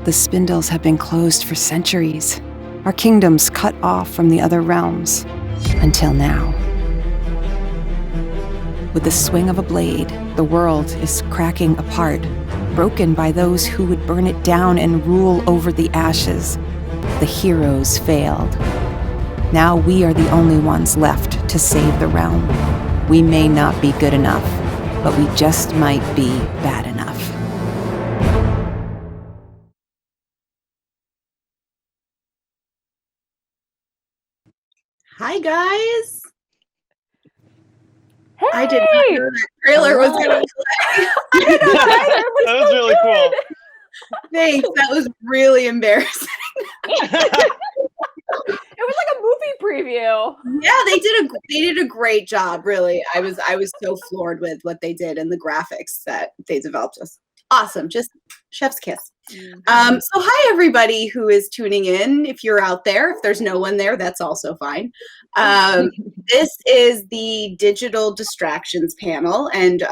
the spindles have been closed for centuries, our kingdoms cut off from the other realms, until now. With the swing of a blade, the world is cracking apart, broken by those who would burn it down and rule over the ashes. The heroes failed. Now we are the only ones left to save the realm. We may not be good enough, but we just might be bad enough. Hi, guys. Hey! I did not know that trailer was going to play. That was really cool. Thanks. That was really embarrassing. It was like a movie preview. Yeah, they did a great job, really. I was so floored with what they did and the graphics that they developed. Just awesome. Just chef's kiss. So hi, everybody who is tuning in. If you're out there, if there's no one there, that's also fine. This is the Digital Distractions panel, and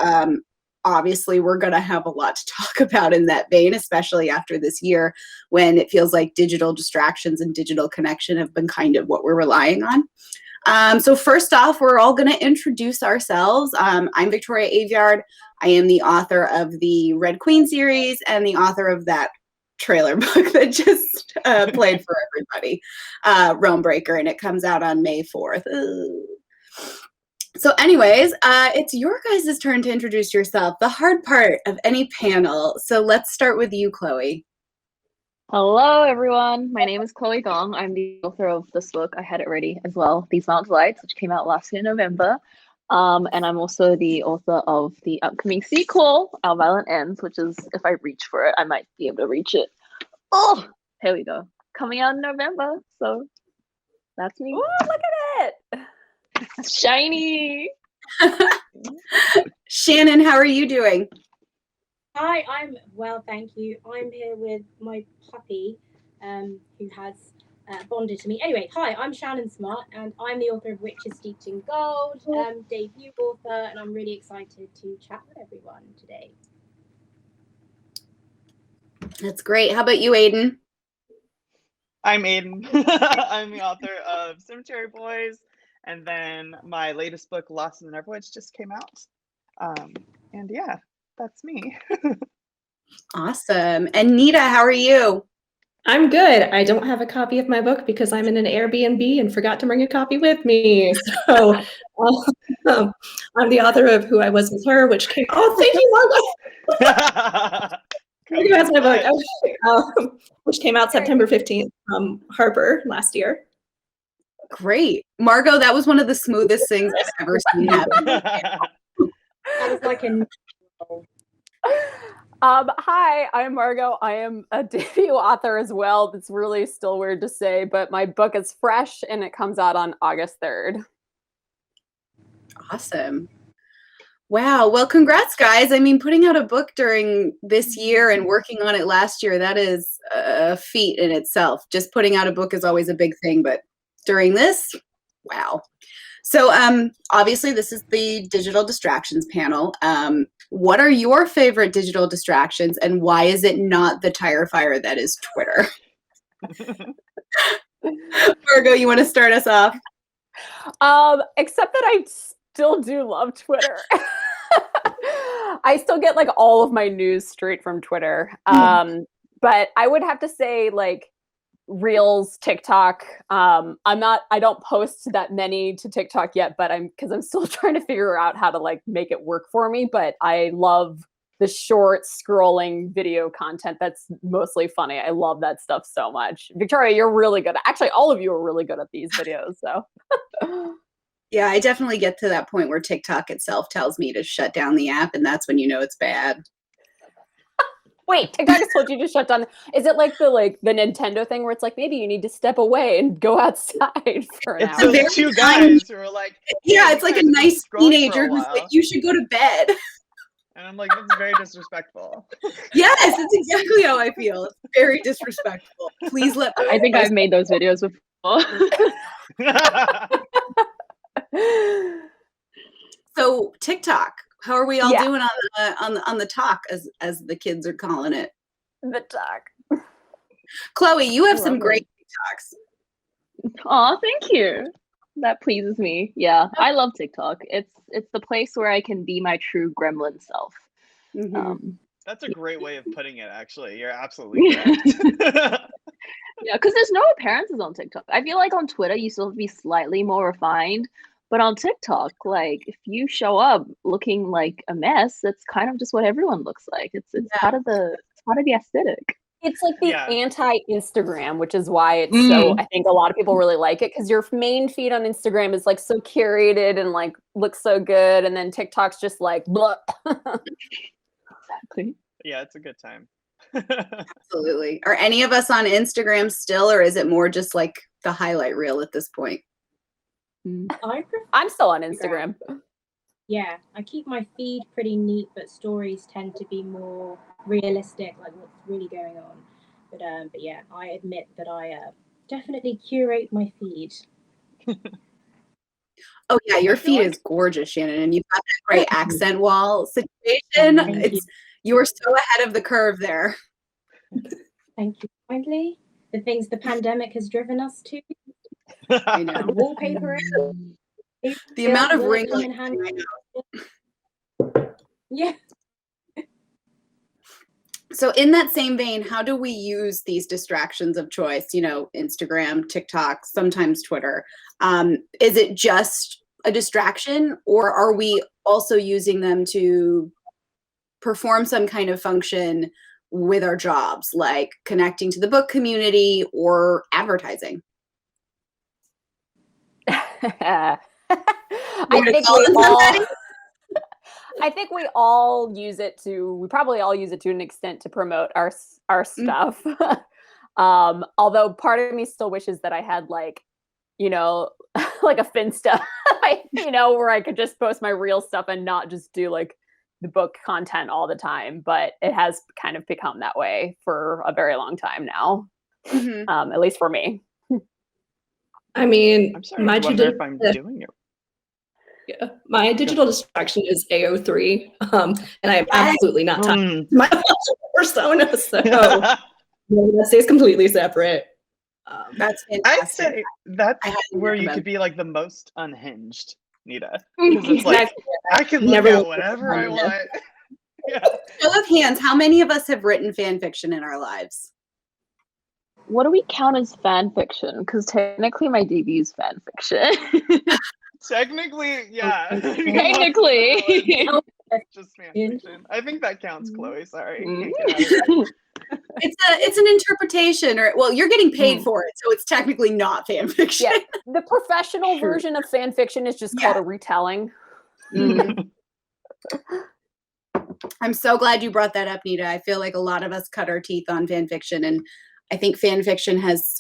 obviously we're going to have a lot to talk about in that vein, especially after this year when it feels like digital distractions and digital connection have been kind of what we're relying on. So first off, we're all going to introduce ourselves. I'm Victoria Aveyard. I am the author of the Red Queen series and the author of that trailer book that just played for everybody, Realm Breaker, and it comes out on May 4th. So anyways, it's your guys' turn to introduce yourself, the hard part of any panel. So let's start with you, Chloe. Hello, everyone. My name is Chloe Gong. I'm the author of this book. I had it ready as well, These Mountain Lights, which came out last year in November. And I'm also the author of the upcoming sequel, Our Violent Ends, which is, if I reach for it, I might be able to reach it. Oh, here we go. Coming out in November. So that's me. Oh, look at it. Shiny. Ciannon, how are you doing? Hi, I'm well, thank you. I'm here with my puppy, who has bonded to me. Anyway, hi, I'm Ciannon Smart, and I'm the author of Witches Steeped in Gold, debut author, and I'm really excited to chat with everyone today. That's great. How about you, Aiden? I'm Aiden. I'm the author of Cemetery Boys, and then my latest book, Lost in the Neverwoods, just came out. And yeah, that's me. Awesome. And Nita, how are you? I'm good. I don't have a copy of my book because I'm in an Airbnb and forgot to bring a copy with me. So I'm the author of Who I Was With Her, which came. Oh, thank you, Margot. Margot has my book, which came out September 15th from Harper last year. Great. Margot, that was one of the smoothest things I've ever seen happen. That was like a Hi, I'm Margot. I am a debut author as well. It's really still weird to say, but my book is fresh and it comes out on August 3rd. Awesome. Wow. Well, congrats, guys. I mean, putting out a book during this year and working on it last year, that is a feat in itself. Just putting out a book is always a big thing, but during this, wow. So obviously this is the Digital Distractions panel. What are your favorite digital distractions and why is it not the tire fire that is Twitter? Margot, you want to start us off? Except that I still do love Twitter. I still get like all of my news straight from Twitter. But I would have to say like Reels, TikTok. I don't post that many to TikTok yet, but I'm still trying to figure out how to like make it work for me. But I love the short scrolling video content that's mostly funny. I love that stuff so much. Victoria, you're really good. Actually, all of you are really good at these videos. So yeah, I definitely get to that point where TikTok itself tells me to shut down the app, and that's when you know it's bad. Wait, TikTok has told you to shut down. Is it like the Nintendo thing where it's like maybe you need to step away and go outside for an hour? It's two guys who are like, yeah, it's like a nice teenager who's like, you should go to bed. And I'm like, that's very disrespectful. Yes, it's exactly how I feel. It's very disrespectful. Please let me. I think I've made those videos before. So TikTok, how are we all doing on the talk, as the kids are calling it? The talk. Chloe, you have I some love great TikToks. Oh, thank you. That pleases me. Yeah, I love TikTok. It's the place where I can be my true gremlin self. Mhm. That's a great way of putting it, actually. You're absolutely correct. Yeah, because there's no appearances on TikTok. I feel like on Twitter you still have to be slightly more refined, but on TikTok, like if you show up looking like a mess, that's kind of just what everyone looks like. It's part of the aesthetic. It's like the Yeah. anti-Instagram, which is why it's so, I think a lot of people really like it, because your main feed on Instagram is like so curated and like looks so good, and then TikTok's just like blah. Exactly. Yeah, it's a good time. Absolutely. Are any of us on Instagram still, or is it more just like the highlight reel at this point? I'm still on Instagram. Yeah, I keep my feed pretty neat, but stories tend to be more realistic, like what's really going on. But yeah, I admit that I definitely curate my feed. Oh yeah, your feed is gorgeous, Shannon, and you've got that great accent wall situation. You are so ahead of the curve there. Thank you kindly. The things the pandemic has driven us to. I know. Wallpaper. The amount of ring come in lights. handy. Yeah. So in that same vein, how do we use these distractions of choice? You know, Instagram, TikTok, sometimes Twitter. Is it just a distraction, or are we also using them to perform some kind of function with our jobs, like connecting to the book community or advertising? I think we all use it to, we probably all use it to an extent to promote our stuff. Although part of me still wishes that I had like, you know, like a Finsta, you know, where I could just post my real stuff and not just do like the book content all the time. But it has kind of become that way for a very long time now, at least for me. I mean, I'm sorry, I wonder if I'm doing it. Yeah, my digital distraction is AO3, and I'm absolutely not talking to my persona, so that stays completely separate. That's fantastic. I'd say that's where you could be like the most unhinged, Nita. Because it's like, I can look at whatever I want. Yeah. Show of hands, how many of us have written fan fiction in our lives? What do we count as fan fiction? Because technically my debut is fan fiction. Technically, yeah. Technically. Just fan fiction. I think that counts, Chloe. Sorry. It's an interpretation, or well, you're getting paid for it, so it's technically not fan fiction. Yeah, the professional version of fan fiction is just called a retelling. I'm so glad you brought that up, Nita. I feel like a lot of us cut our teeth on fan fiction, and I think fan fiction has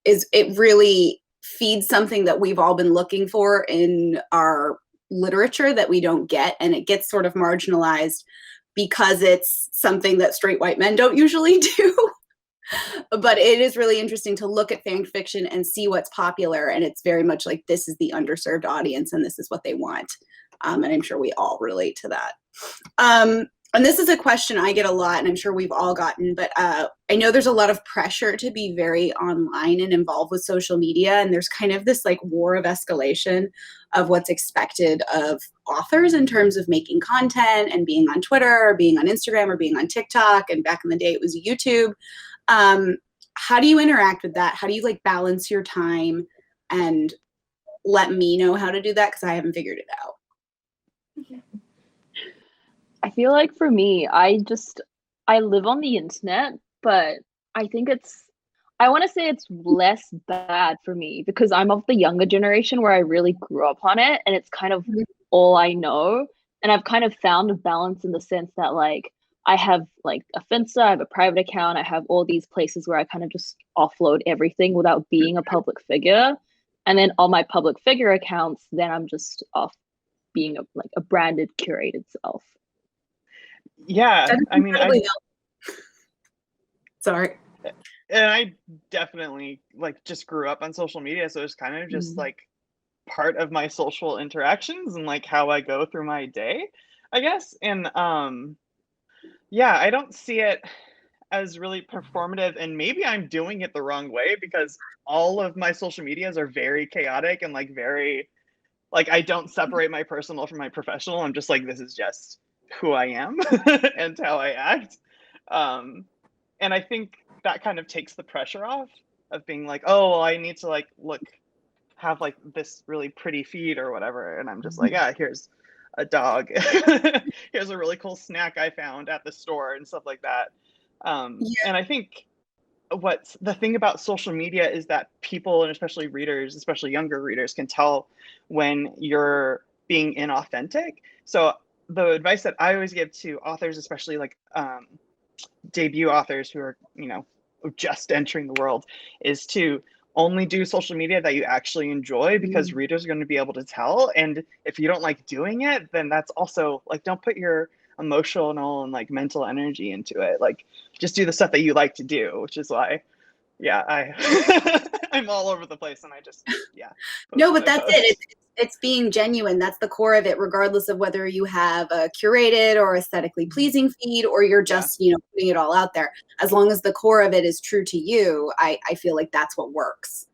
it really feeds something that we've all been looking for in our literature that we don't get, and it gets sort of marginalized because it's something that straight white men don't usually do. But it is really interesting to look at fan fiction and see what's popular, and it's very much like this is the underserved audience and this is what they want. And I'm sure we all relate to that. And this is a question I get a lot, and I'm sure we've all gotten, but I know there's a lot of pressure to be very online and involved with social media, and there's kind of this like war of escalation of what's expected of authors in terms of making content and being on Twitter or being on Instagram or being on TikTok, and back in the day it was YouTube. How do you interact with that? How do you like balance your time, and let me know how to do that, because I haven't figured it out. I feel like for me, I live on the internet, but I think I want to say it's less bad for me because I'm of the younger generation where I really grew up on it, and it's kind of all I know. And I've kind of found a balance in the sense that like I have like a Finsta, I have a private account, I have all these places where I kind of just offload everything without being a public figure. And then on my public figure accounts, then I'm just off being a branded, curated self. Yeah, I mean, sorry. And I definitely like just grew up on social media, so it's kind of just like part of my social interactions and like how I go through my day, I guess. And yeah, I don't see it as really performative, and maybe I'm doing it the wrong way because all of my social medias are very chaotic and like very like I don't separate my personal from my professional. I'm just like, this is just who I am and how I act. And I think that kind of takes the pressure off of being like, oh, well, I need to like have like this really pretty feed or whatever. And I'm just like, yeah, here's a dog. Here's a really cool snack I found at the store and stuff like that. And I think what's the thing about social media is that people, and especially readers, especially younger readers, can tell when you're being inauthentic. So the advice that I always give to authors, especially like debut authors who are, you know, just entering the world, is to only do social media that you actually enjoy, because readers are going to be able to tell. And if you don't like doing it, then that's also like, don't put your emotional and like mental energy into it. Like, just do the stuff that you like to do, which is why, yeah, I'm all over the place, and I just, yeah. No, but that's it. It's being genuine. That's the core of it, regardless of whether you have a curated or aesthetically pleasing feed, or you're just, you know, putting it all out there. As long as the core of it is true to you, I feel like that's what works.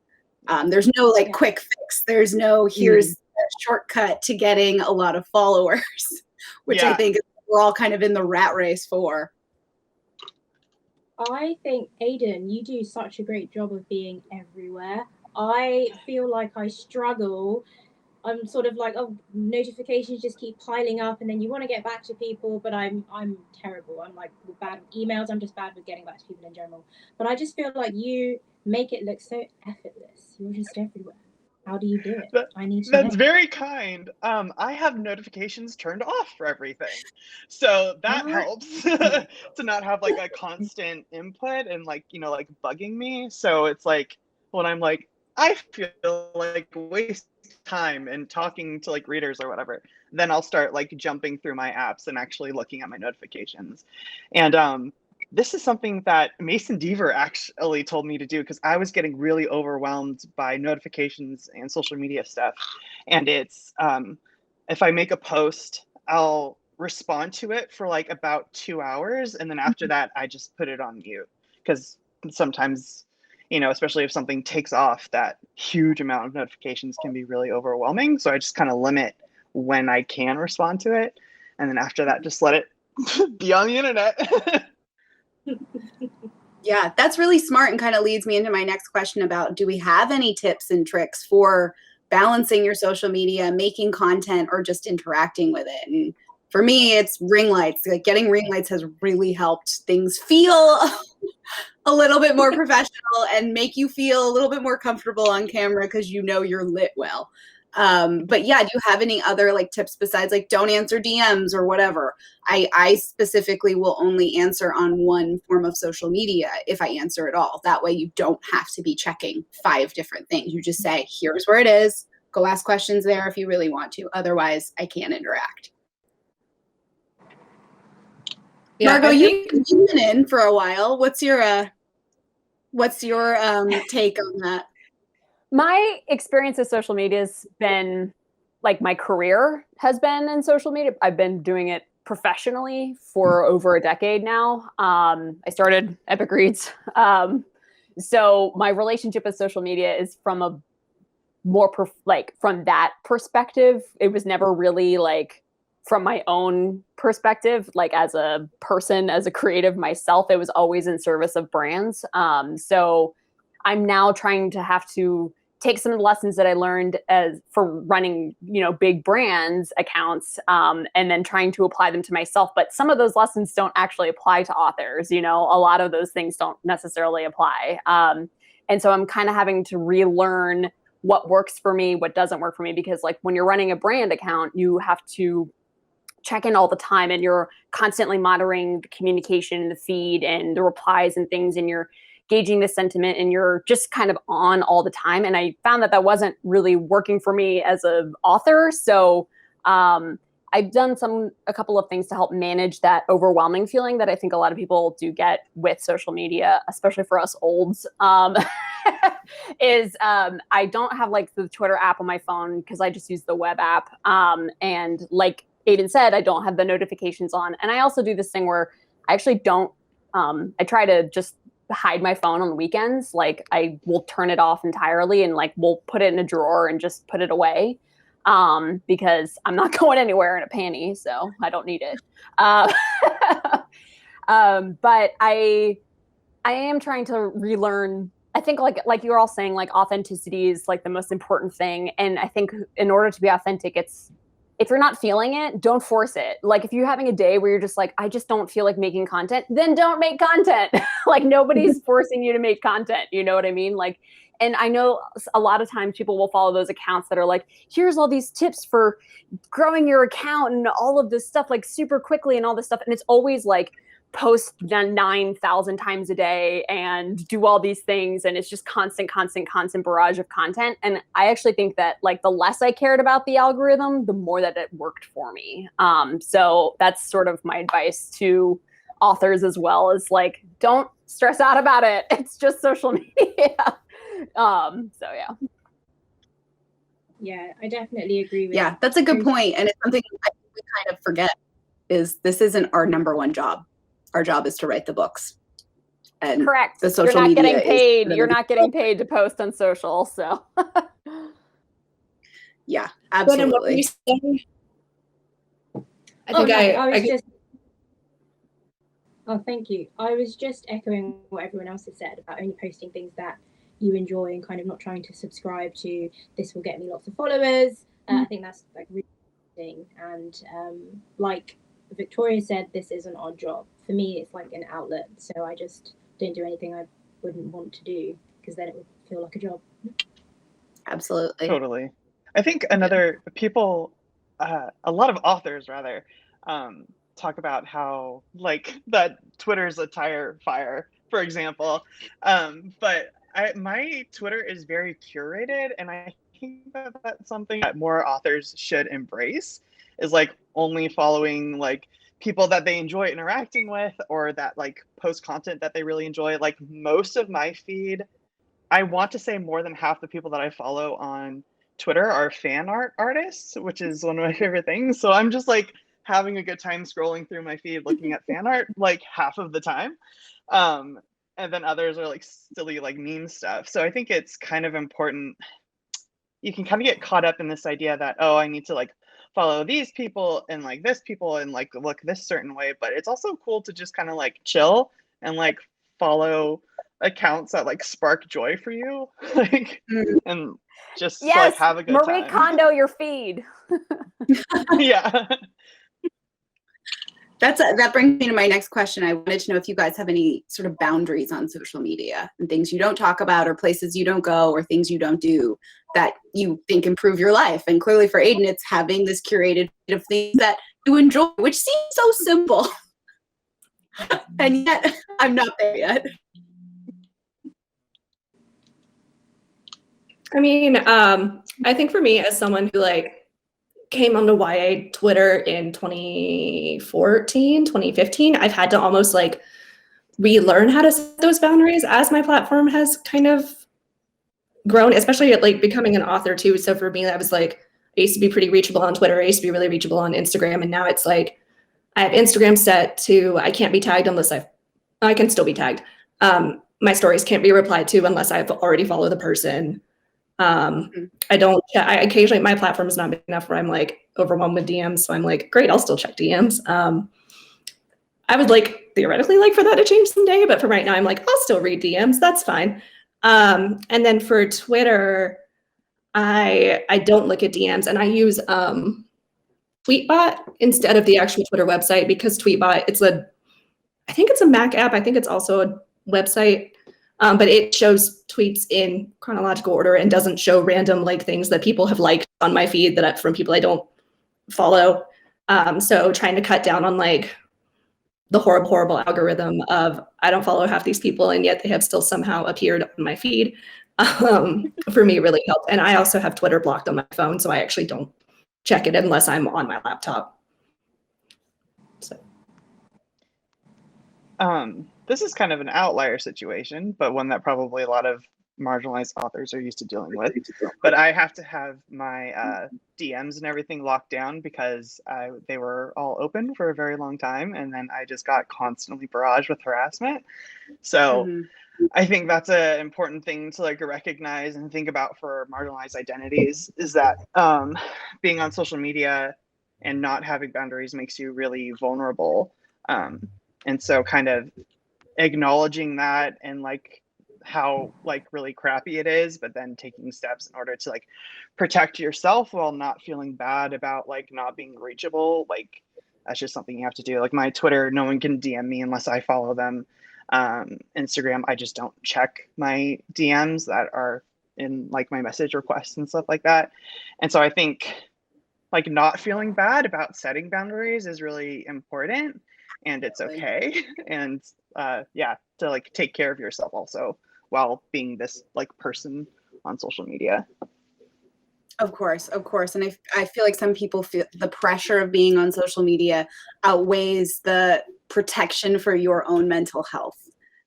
There's no like quick fix. There's no here's a shortcut to getting a lot of followers, which I think we're all kind of in the rat race for. I think, Aiden, you do such a great job of being everywhere. I feel like I struggle. I'm sort of like, oh, notifications just keep piling up, and then you want to get back to people, but I'm terrible. I'm like bad with emails. I'm just bad with getting back to people in general. But I just feel like you make it look so effortless. You're just everywhere. How do you do it? I need to That's know. very kind. I have notifications turned off for everything, so that helps to not have like a constant input and like, you know, like bugging me. So it's like when I'm like, I feel like waste time and talking to like readers or whatever, then I'll start like jumping through my apps and actually looking at my notifications. And this is something that Mason Deaver actually told me to do, because I was getting really overwhelmed by notifications and social media stuff. And it's, if I make a post, I'll respond to it for like about 2 hours. And then after that, I just put it on mute, because sometimes, you know, especially if something takes off, that huge amount of notifications can be really overwhelming. So I just kind of limit when I can respond to it. And then after that, just let it be on the internet. Yeah, that's really smart, and kind of leads me into my next question about, do we have any tips and tricks for balancing your social media, making content, or just interacting with it? And for me, it's ring lights. Like, getting ring lights has really helped things feel a little bit more professional and make you feel a little bit more comfortable on camera, because you know you're lit well. But yeah, do you have any other like tips besides like don't answer DMs or whatever? I specifically will only answer on one form of social media if I answer at all. That way you don't have to be checking 5 different things. You just say, here's where it is. Go ask questions there if you really want to. Otherwise, I can't interact. Yeah, Margot, you've been in for a while. What's your take on that? My experience with social media has been like my career has been in social media. I've been doing it professionally for over a decade now. I started Epic Reads. So my relationship with social media is from a more from that perspective. It was never really like from my own perspective, like as a person, as a creative myself. It was always in service of brands. So I'm now trying to have to take some of the lessons that I learned for running, you know, big brands accounts, and then trying to apply them to myself. But some of those lessons don't actually apply to authors. You know, a lot of those things don't necessarily apply. And so I'm kind of having to relearn what works for me, what doesn't work for me, because like when you're running a brand account, you have to check in all the time, and you're constantly monitoring the communication, the feed, and the replies and things, and you're gauging the sentiment, and you're just kind of on all the time. And I found that wasn't really working for me as an author. So I've done a couple of things to help manage that overwhelming feeling that I think a lot of people do get with social media, especially for us olds. I don't have like the Twitter app on my phone, because I just use the web app. And like Aiden said, I don't have the notifications on. And I also do this thing where I actually don't I try to just hide my phone on the weekends. Like I will turn it off entirely and like we'll put it in a drawer and just put it away. Because I'm not going anywhere in a panty, so I don't need it. But I am trying to relearn. I think like you were all saying, like authenticity is like the most important thing. And I think in order to be authentic, it's if you're not feeling it, don't force it. Like if you're having a day where you're just like, I just don't feel like making content, then don't make content. Like nobody's forcing you to make content. You know what I mean? Like, and I know a lot of times people will follow those accounts that are like, here's all these tips for growing your account and all of this stuff like super quickly and all this stuff. And it's always like, post 9,000 times a day and do all these things. And it's just constant barrage of content. And I actually think that like the less I cared about the algorithm, the more that it worked for me. So that's sort of my advice to authors as well, is like, don't stress out about it. It's just social media. So yeah. Yeah, I definitely agree with Yeah, that's a good point. And it's something I think we kind of forget is this isn't our number one job. Our job is to write the books. And correct. The social You're not media getting paid. is You're not getting paid to post on social. So yeah, absolutely. Oh, thank you. I was just echoing what everyone else has said about only posting things that you enjoy and kind of not trying to subscribe to this will get me lots of followers. I think that's like really interesting. And like Victoria said, this isn't our job. For me, it's like an outlet. So I just don't do anything I wouldn't want to do because then it would feel like a job. Absolutely. Totally. I think a lot of authors rather, talk about how like that Twitter's a tire fire, for example. But my Twitter is very curated, and I think that that's something that more authors should embrace, is like only following like people that they enjoy interacting with or that like post content that they really enjoy. Like most of my feed, I want to say more than half the people that I follow on Twitter are fan art artists, which is one of my favorite things. So I'm just like having a good time scrolling through my feed looking at fan art like half of the time. And then others are like silly like meme stuff. So I think it's kind of important. You can kind of get caught up in this idea that, oh, I need to like follow these people and like this people and like look this certain way. But it's also cool to just kind of like chill and like follow accounts that like spark joy for you. Like and just like have a good Marie time. Kondo your feed. Yeah. That brings me to my next question. I wanted to know if you guys have any sort of boundaries on social media and things you don't talk about or places you don't go or things you don't do that you think improve your life. And clearly for Aiden, it's having this curated of things that you enjoy, which seems so simple. And yet I'm not there yet. I mean, I think for me as someone who like came onto YA Twitter in 2014, 2015, I've had to almost like relearn how to set those boundaries as my platform has kind of grown, especially at like becoming an author too. So for me, that was like, I used to be pretty reachable on Twitter. I used to be really reachable on Instagram. And now it's like, I have Instagram set to, I can't be tagged unless I can still be tagged. My stories can't be replied to unless I've already followed the person. I occasionally, my platform is not big enough where I'm like overwhelmed with DMs. So I'm like, great, I'll still check DMs. I would like theoretically like for that to change someday, but for right now, I'm like, I'll still read DMs. That's fine. And then for Twitter, I don't look at DMs and I use Tweetbot instead of the actual Twitter website because Tweetbot, I think it's a Mac app. I think it's also a website. But it shows tweets in chronological order and doesn't show random like things that people have liked on my feed from people I don't follow. So trying to cut down on like the horrible algorithm of I don't follow half these people and yet they have still somehow appeared on my feed for me really helped. And I also have Twitter blocked on my phone, so I actually don't check it unless I'm on my laptop. So. This is kind of an outlier situation, but one that probably a lot of marginalized authors are used to dealing with. But I have to have my DMs and everything locked down because they were all open for a very long time, and then I just got constantly barraged with harassment. So I think that's an important thing to like recognize and think about for marginalized identities, is that being on social media and not having boundaries makes you really vulnerable. And so kind of acknowledging that and like how like really crappy it is, but then taking steps in order to like protect yourself while not feeling bad about like not being reachable. Like that's just something you have to do. Like my Twitter, no one can DM me unless I follow them. Instagram, I just don't check my DMs that are in like my message requests and stuff like that. And so I think like not feeling bad about setting boundaries is really important, and it's okay. And yeah, to like take care of yourself also while being this like person on social media. Of course. And I feel like some people feel the pressure of being on social media outweighs the protection for your own mental health,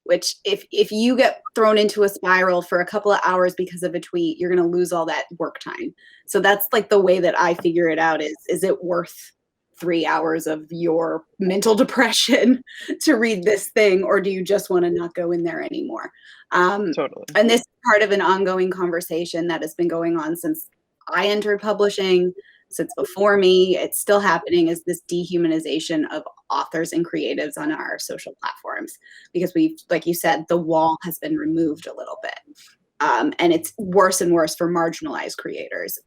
which if you get thrown into a spiral for a couple of hours because of a tweet, you're going to lose all that work time. So that's like the way that I figure it out is it worth 3 hours of your mental depression to read this thing, or do you just want to not go in there anymore? Totally. And this is part of an ongoing conversation that has been going on since I entered publishing, since before me. It's still happening, is this dehumanization of authors and creatives on our social platforms, because we, like you said, the wall has been removed a little bit. And it's worse and worse for marginalized creators,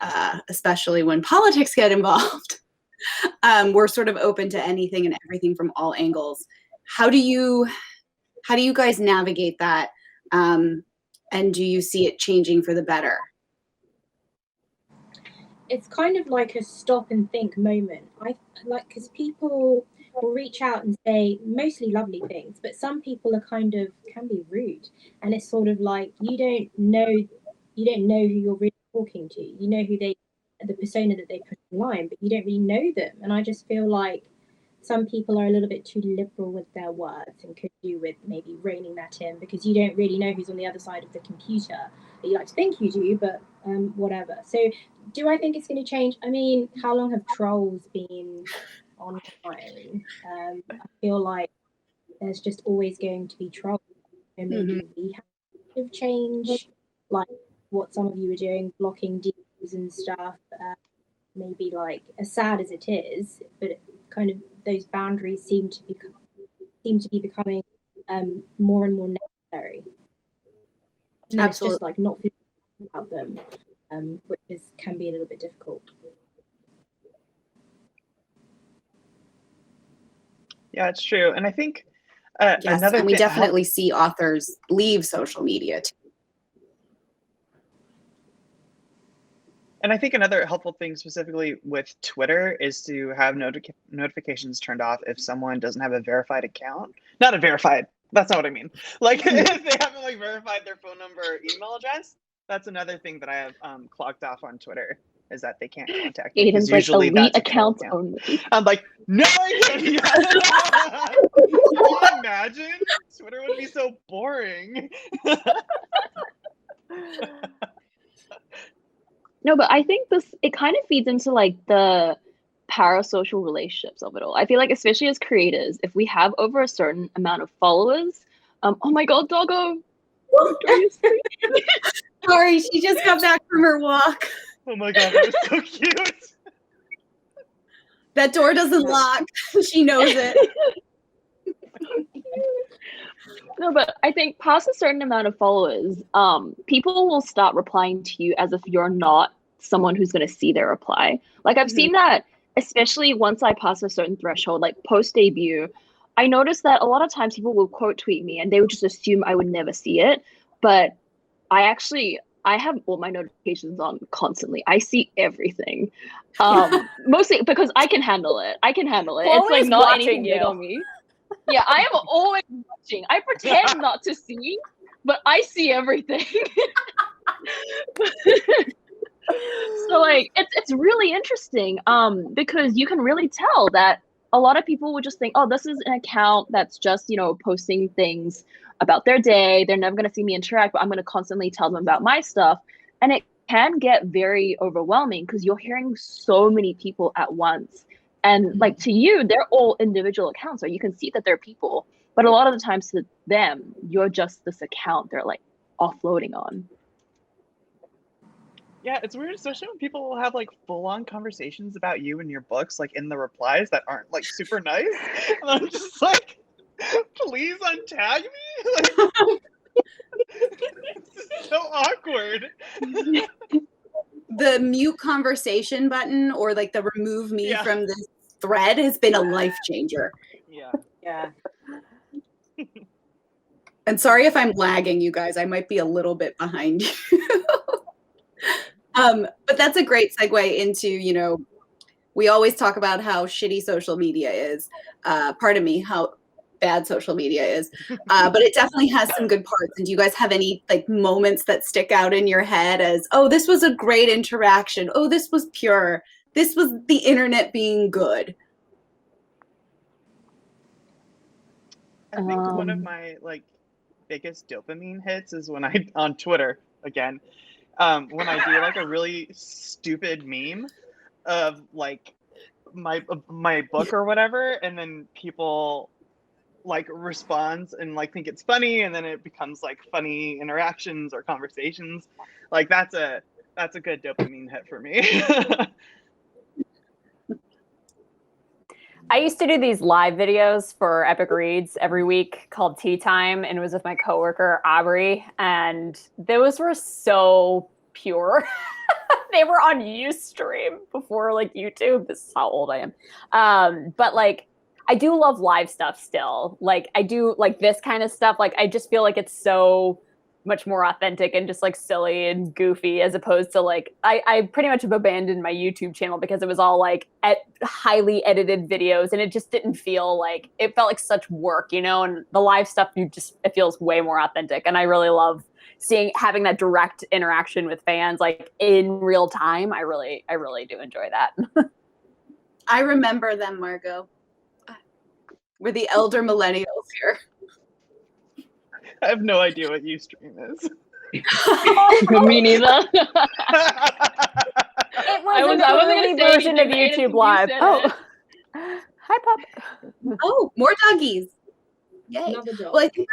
especially when politics get involved. We're sort of open to anything and everything from all angles. How do you guys navigate that? And do you see it changing for the better? It's kind of like a stop and think moment. I like, because people will reach out and say mostly lovely things, but some people are can be rude, and it's sort of like you don't know who you're really talking to. You know who the persona that they put online, but you don't really know them. And I just feel like some people are a little bit too liberal with their words, and could do with maybe reining that in, because you don't really know who's on the other side of the computer. But you like to think you do, but whatever. So do I think it's going to change? I mean, how long have trolls been online? I feel like there's just always going to be trolls. So maybe we have to change, like what some of you are doing, blocking DMs and stuff. Maybe like as sad as it is, but kind of those boundaries seem to be becoming more and more necessary. And Absolutely. it's just like not thinking about them, which can be a little bit difficult. Yeah, it's true. And I think yes, and we definitely see authors leave social media too. And I think another helpful thing specifically with Twitter is to have notifications turned off if someone doesn't have a verified account. Not a verified, that's not what I mean. Like if they haven't like verified their phone number or email address, that's another thing that I have clocked off on Twitter, is that they can't contact me. Aiden's like usually elite that's accounts only. I'm like, no, can you imagine? Twitter would be so boring. No, but I think it kind of feeds into like the parasocial relationships of it all. I feel like, especially as creators, if we have over a certain amount of followers, oh my God, doggo. Sorry, she just got back from her walk. Oh my God, that was so cute. That door doesn't lock. She knows it. No, but I think past a certain amount of followers, people will start replying to you as if you're not someone who's going to see their reply. Like I've seen that, especially once I pass a certain threshold, like post debut, I noticed that a lot of times people will quote tweet me and they would just assume I would never see it. But I have all my notifications on constantly. I see everything. Mostly because I can handle it. It's like not anything big on me. Yeah, I am always watching. I pretend not to see, but I see everything. So like it's really interesting because you can really tell that a lot of people would just think, oh, this is an account that's just, you know, posting things about their day. They're never going to see me interact, but I'm going to constantly tell them about my stuff. And it can get very overwhelming because you're hearing so many people at once. And like to you, they're all individual accounts, so you can see that they're people. But a lot of the times to them, you're just this account they're like offloading on. Yeah, it's weird, especially when people will have like full-on conversations about you and your books, like in the replies that aren't like super nice. And I'm just like, please untag me. Like, it's so awkward. The mute conversation button or like the remove me Yeah. from this thread has been a life changer. Yeah. Yeah. And sorry if I'm lagging, you guys. I might be a little bit behind you. But that's a great segue into, you know, we always talk about how shitty social media is. Pardon me, how bad social media is. But it definitely has some good parts. And do you guys have any like moments that stick out in your head as, oh, this was a great interaction. Oh, this was pure. This was the internet being good. I think one of my like biggest dopamine hits is when I on Twitter again, when I do like a really stupid meme of like my book or whatever, and then people like responds and like think it's funny, and then it becomes like funny interactions or conversations. Like that's a good dopamine hit for me. I used to do these live videos for Epic Reads every week called Tea Time, and it was with my coworker Aubrey, and those were so pure. They were on Ustream before like YouTube. This is how old I am. But like I do love live stuff still. Like I do like this kind of stuff. Like I just feel like it's so much more authentic and just like silly and goofy as opposed to like I pretty much have abandoned my YouTube channel because it was all like highly edited videos and it just didn't feel like it felt like such work, you know, and the live stuff it feels way more authentic. And I really love having that direct interaction with fans like in real time. I really do enjoy that. I remember them, Margot. We're the elder millennials here. I have no idea what Ustream is. Me neither. It was an early version of YouTube Live. Oh, hi, pup. Oh, more doggies. Yay. Another dog. Well, I think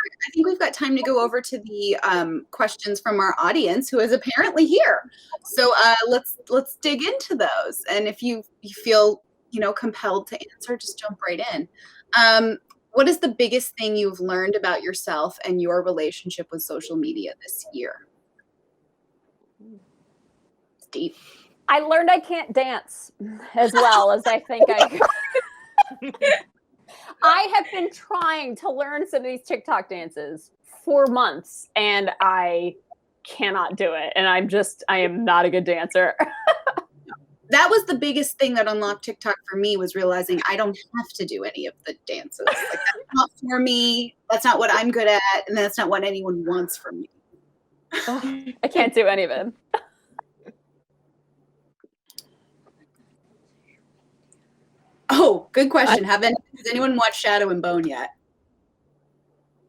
we've got time to go over to the questions from our audience, who is apparently here. So let's dig into those. And if you feel compelled to answer, just jump right in. What is the biggest thing you've learned about yourself and your relationship with social media this year? Steve. I learned I can't dance as well as I think I could. I have been trying to learn some of these TikTok dances for months and I cannot do it. And I am not a good dancer. That was the biggest thing that unlocked TikTok for me, was realizing I don't have to do any of the dances. Like, that's not for me. That's not what I'm good at. And that's not what anyone wants from me. I can't do any of it. Oh, good question. Has anyone watched Shadow and Bone yet?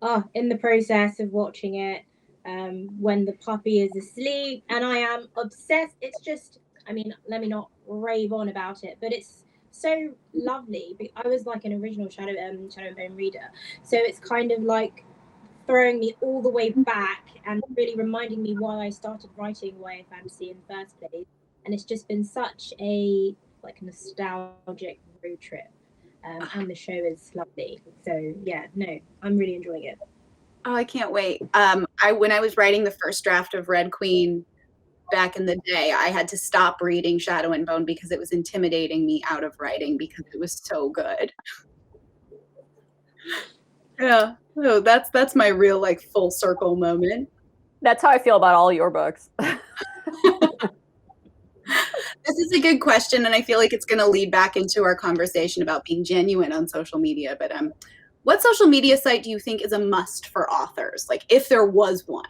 Oh, in the process of watching it, when the puppy is asleep, and I am obsessed. It's just, let me not rave on about it, but it's so lovely. I was like an original Shadow and Bone reader, so it's kind of like throwing me all the way back and really reminding me why I started writing YA fantasy in the first place. And it's just been such a nostalgic road trip, and the show is lovely. So yeah, no, I'm really enjoying it. Oh, I can't wait. When I was writing the first draft of Red Queen back in the day, I had to stop reading Shadow and Bone because it was intimidating me out of writing because it was so good. Yeah, so that's my real full circle moment. That's how I feel about all your books. This is a good question, and I feel like it's going to lead back into our conversation about being genuine on social media. But what social media site do you think is a must for authors? Like, if there was one.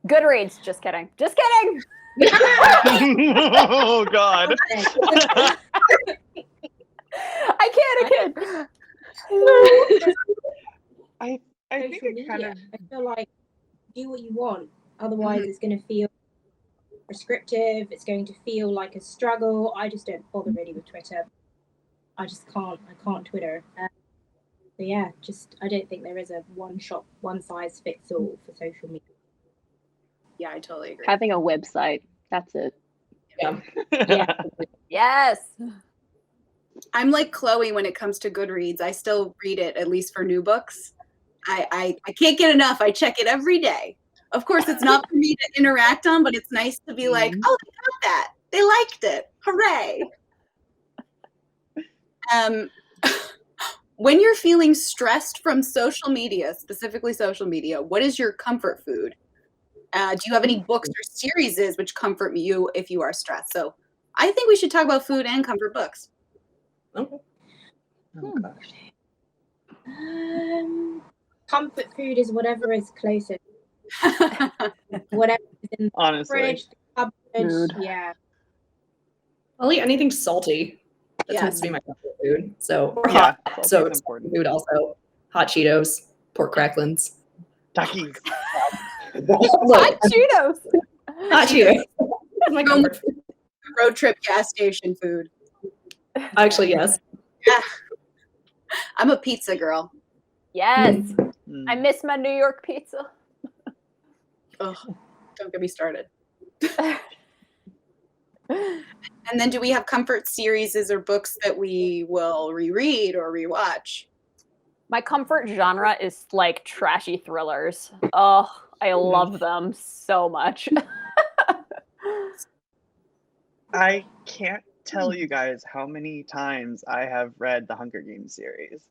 Goodreads. Just kidding. Just kidding. Oh God. I can't. I think Social it kind media. of I feel like do what you want. Otherwise, it's going to feel prescriptive. It's going to feel like a struggle. I just don't bother really with Twitter. I just can't. I can't Twitter. But yeah, I don't think there is a one size fits all for social media. Yeah, I totally agree. Having a website, that's it. Yeah. Yes. I'm like Chloe when it comes to Goodreads. I still read it, at least for new books. I can't get enough. I check it every day. Of course, it's not for me to interact on, but it's nice to be like, oh, they got that. They liked it. Hooray. When you're feeling stressed from social media, specifically social media, what is your comfort food? Do you have any books or series which comfort you if you are stressed? So I think we should talk about food and comfort books. Okay. Oh gosh. Comfort food is whatever is closest. Whatever is in the Honestly. fridge, the cupboard. Food. Yeah. I'll eat anything salty. That Yes. tends to be my comfort food. So or Yeah, hot. salty So is it's important. food also. Hot Cheetos, pork cracklins. Takis. Hot Cheetos. Hot Cheetos. That's my comfort food. Road trip gas station food. Actually, yes. I'm a pizza girl. Yes. Mm. I miss my New York pizza. Ugh, don't get me started. And then do we have comfort series or books that we will reread or rewatch? My comfort genre is like trashy thrillers. Oh, I love them so much. I can't tell you guys how many times I have read the Hunger Games series.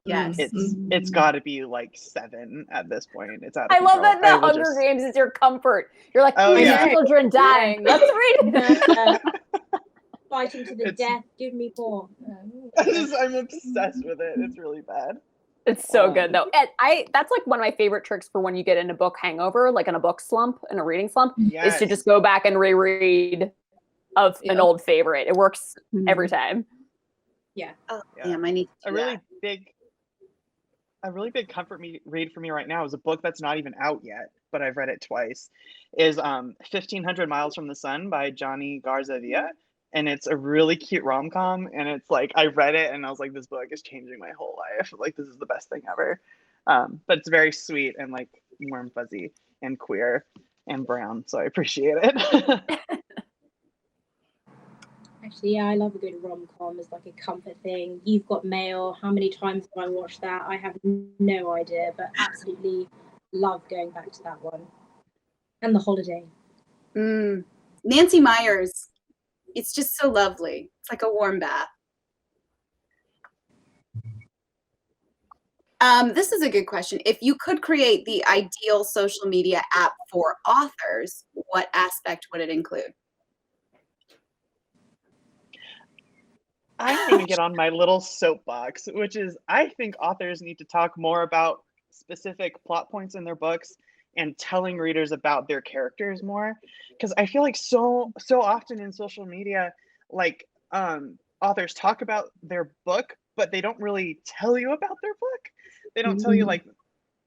Yes. It's got to be like 7 at this point. It's out of I love control. that the Hunger Games is your comfort. You're like, Oh, these yeah. children dying. Let's read it. Fighting to the death. Give me more. I'm obsessed with it. It's really bad. It's so good though. And that's like one of my favorite tricks for when you get in a book hangover, like in a book slump, in a reading slump, is to just go back and reread of an old favorite. It works every time. Yeah. Oh, damn, I need to do a really big comfort read for me right now is a book that's not even out yet, but I've read it twice. Is 1500 Miles from the Sun by Johnny Garzavia. And it's a really cute rom-com. And it's like, I read it and I was like, this book is changing my whole life. Like, this is the best thing ever. But it's very sweet and like warm, fuzzy and queer and brown. So I appreciate it. Actually, yeah, I love a good rom-com as like a comfort thing. You've Got Mail. How many times have I watched that? I have no idea, but absolutely love going back to that one. And The Holiday. Nancy Meyers. It's just so lovely. It's like a warm bath. This is a good question. If you could create the ideal social media app for authors, what aspect would it include? I'm going to get on my little soapbox, which is I think authors need to talk more about specific plot points in their books and telling readers about their characters more. Because I feel like so often in social media, like authors talk about their book, but they don't really tell you about their book. They don't tell you like,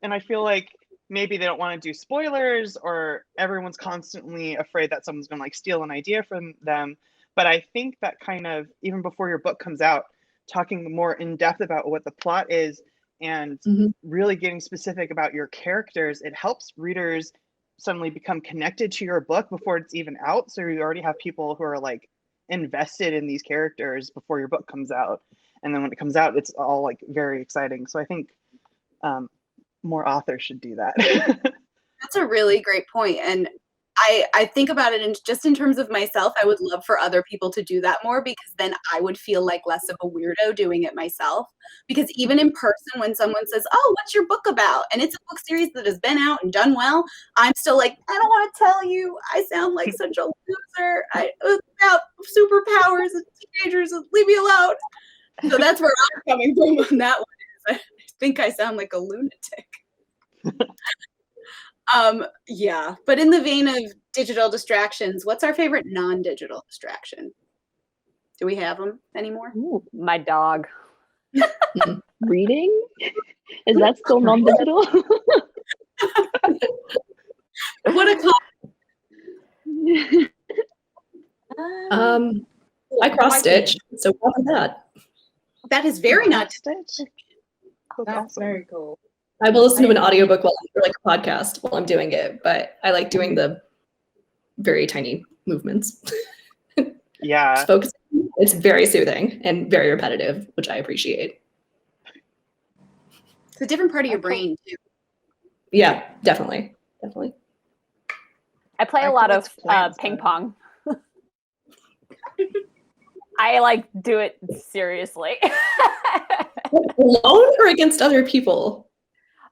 and I feel like maybe they don't want to do spoilers or everyone's constantly afraid that someone's going to like steal an idea from them. But I think that kind of, even before your book comes out, talking more in depth about what the plot is and really getting specific about your characters, it helps readers suddenly become connected to your book before it's even out. So you already have people who are like invested in these characters before your book comes out. And then when it comes out, it's all like very exciting. So I think more authors should do that. That's a really great point. And I think about it just in terms of myself. I would love for other people to do that more, because then I would feel like less of a weirdo doing it myself. Because even in person, when someone says, oh, what's your book about? And it's a book series that has been out and done well, I'm still like, I don't want to tell you. I sound like such a loser. It's about superpowers and teenagers. Leave me alone. So that's where I'm coming from on that one. I think I sound like a lunatic. Yeah, but in the vein of digital distractions, what's our favorite non-digital distraction? Do we have them anymore? Ooh, My dog. reading? Is that still non-digital? What a I cross stitch, so what was that? that is very not. Stitch. That's very cool. I will listen to an audiobook or like a podcast while I'm doing it, but I like doing the very tiny movements. Yeah. Just focusing. It's very soothing and very repetitive, which I appreciate. It's a different part of your brain too. Yeah, definitely. Definitely. I play a I lot think of it's plants, ping but- pong. I like do it seriously. Alone or against other people?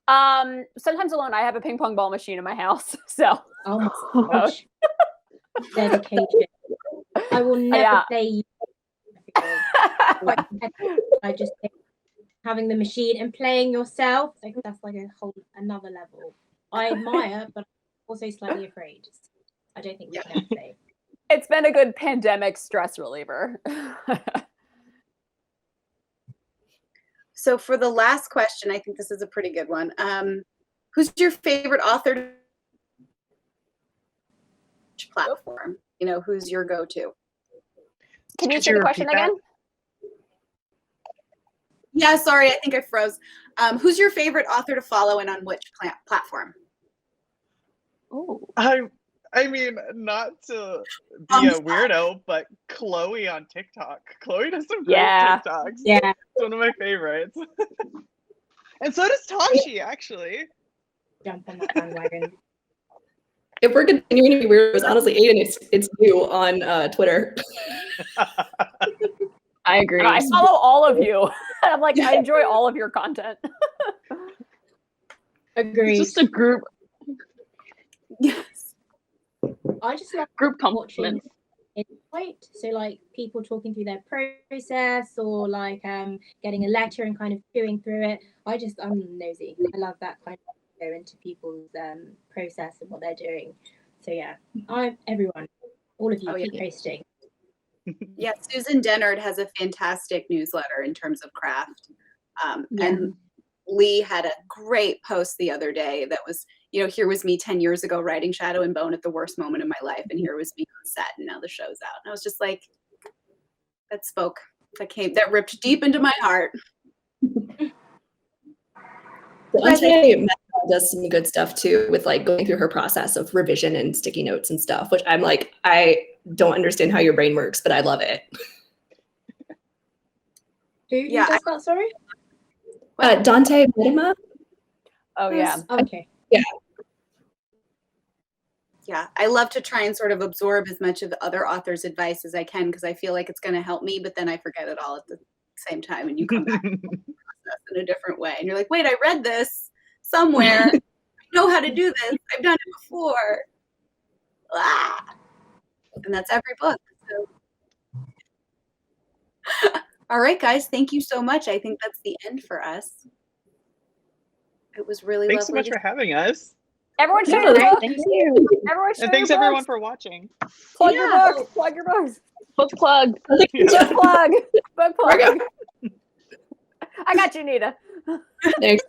Sometimes alone. I have a ping pong ball machine in my house, so Oh my gosh. Dedication. I will never Yeah. play you. I just think having the machine and playing yourself, like, that's like a whole another level. I admire, but I'm also slightly afraid. I don't think we can play. it's been a good pandemic stress reliever. So for the last question, I think this is a pretty good one. Who's your favorite author? Which platform? You know, who's your go-to? Can you Could say you the question repeat that? again? Yeah, sorry, I think I froze. Who's your favorite author to follow and on which platform? Oh, I mean, not to be a weirdo, but Chloe on TikTok. Chloe does some great Yeah. TikToks. Yeah. It's one of my favorites. And so does Tashi, actually. Jump on that bandwagon. If we're continuing to be weirdos, honestly, Aiden, it's you on Twitter. I agree. I follow all of you. I'm like, I enjoy all of your content. Agreed. It's just a group Yes. I just love group watching compliment. insight. So like people talking through their process or like getting a letter and kind of chewing through it. I'm nosy. I love that kind of go into people's process and what they're doing. So yeah, everyone, all of you Oh, yeah. keep posting. Yeah, Susan Dennard has a fantastic newsletter in terms of craft. And Lee had a great post the other day that was, you know, here was me 10 years ago writing Shadow and Bone at the worst moment of my life, and here was me on set, and now the show's out. And I was just like, that ripped deep into my heart. Dante does some good stuff too with like going through her process of revision and sticky notes and stuff, which I'm like, I don't understand how your brain works, but I love it. Who does that? Sorry. Dante Medema. Oh yeah. Okay. Yeah, I love to try and sort of absorb as much of the other authors' advice as I can because I feel like it's going to help me, but then I forget it all at the same time, and you come back to the process in a different way, and you're like, wait, I read this somewhere. I know how to do this. I've done it before. And that's every book. So. All right, guys, thank you so much. I think that's the end for us. It was really Thanks so lovely. much for having us. Everyone share Yeah, your books. Thank you. Everyone share And thanks your everyone books. for watching. Plug your books. Plug your books. Book plug. Book plug. Book plug. I got you, Nita. Thanks.